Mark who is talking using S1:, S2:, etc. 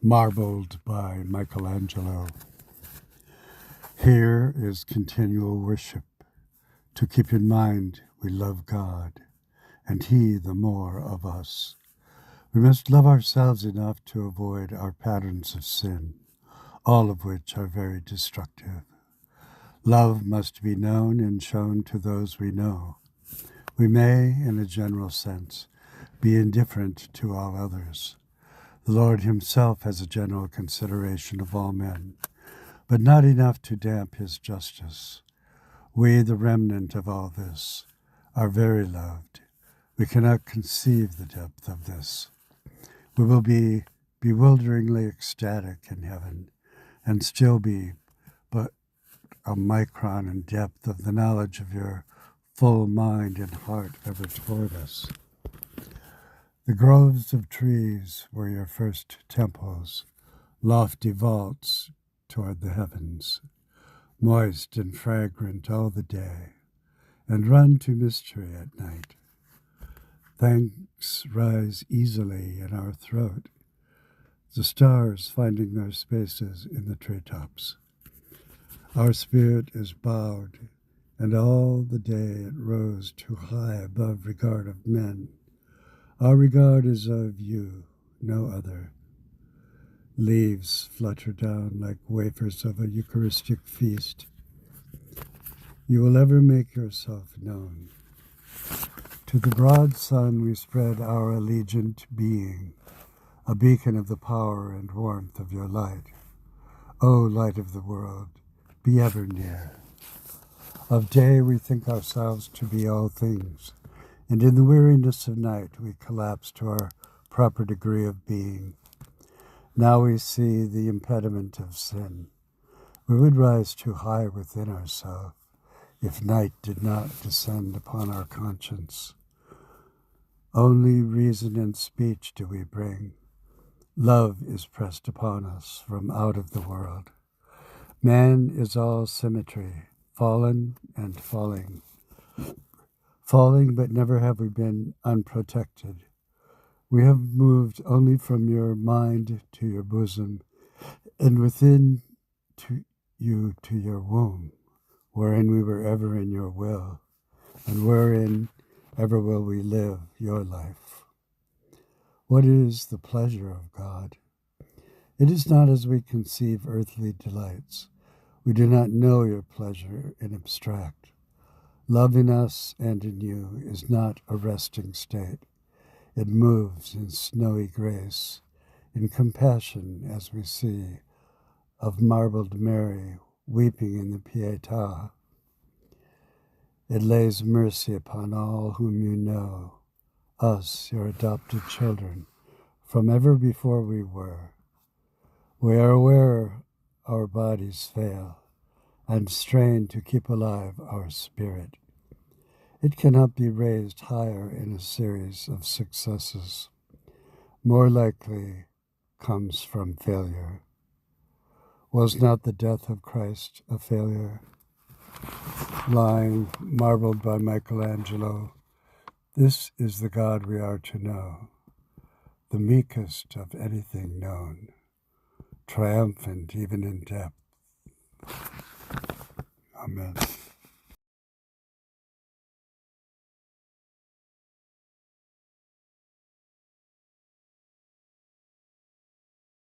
S1: marbled by Michaelangelo. Here is continual worship, to keep in mind we love God, and He the more of us. We must love ourselves enough to avoid our patterns of sin, all of which are very destructive. Love must be known and shown to those we know. We may, in a general sense, be indifferent to all others. The Lord Himself has a general consideration of all men, but not enough to damp His justice. We, the remnant of all this, are very loved. We cannot conceive the depth of this. We will be bewilderingly ecstatic in heaven, and still be but a micron in depth of the knowledge of your full mind and heart ever toward us. The groves of trees were your first temples, lofty vaults toward the heavens, moist and fragrant all the day, and run to mystery at night. Thanks rise easily in our throat, the stars finding their spaces in the treetops. Our spirit is bowed, and all the day it rose too high above regard of men. Our regard is of you, no other. Leaves flutter down like wafers of a Eucharistic feast. You will ever make yourself known. To the broad sun we spread our allegiant being, a beacon of the power and warmth of your light. O light of the world, be ever near. Of day we think ourselves to be all things, and in the weariness of night we collapse to our proper degree of being. Now we see the impediment of sin. We would rise too high within ourselves if night did not descend upon our conscience. Only reason and speech do we bring. Love is pressed upon us from out of the world. Man is all symmetry, fallen and falling. Falling, but never have we been unprotected. We have moved only from your mind to your bosom, and within to you to your womb, wherein we were ever in your will, and wherein ever will we live your life. What is the pleasure of God? It is not as we conceive earthly delights. We do not know your pleasure in abstract. Love in us and in you is not a resting state. It moves in snowy grace, in compassion as we see of marbled Mary weeping in the Pietà. It lays mercy upon all whom you know, us, your adopted children, from ever before we were. We are aware our bodies fail, and strain to keep alive our spirit. It cannot be raised higher in a series of successes. More likely comes from failure. Was not the death of Christ a failure? Lying, marbled by Michaelangelo, this is the God we are to know, the meekest of anything known, triumphant even in depth. Amen.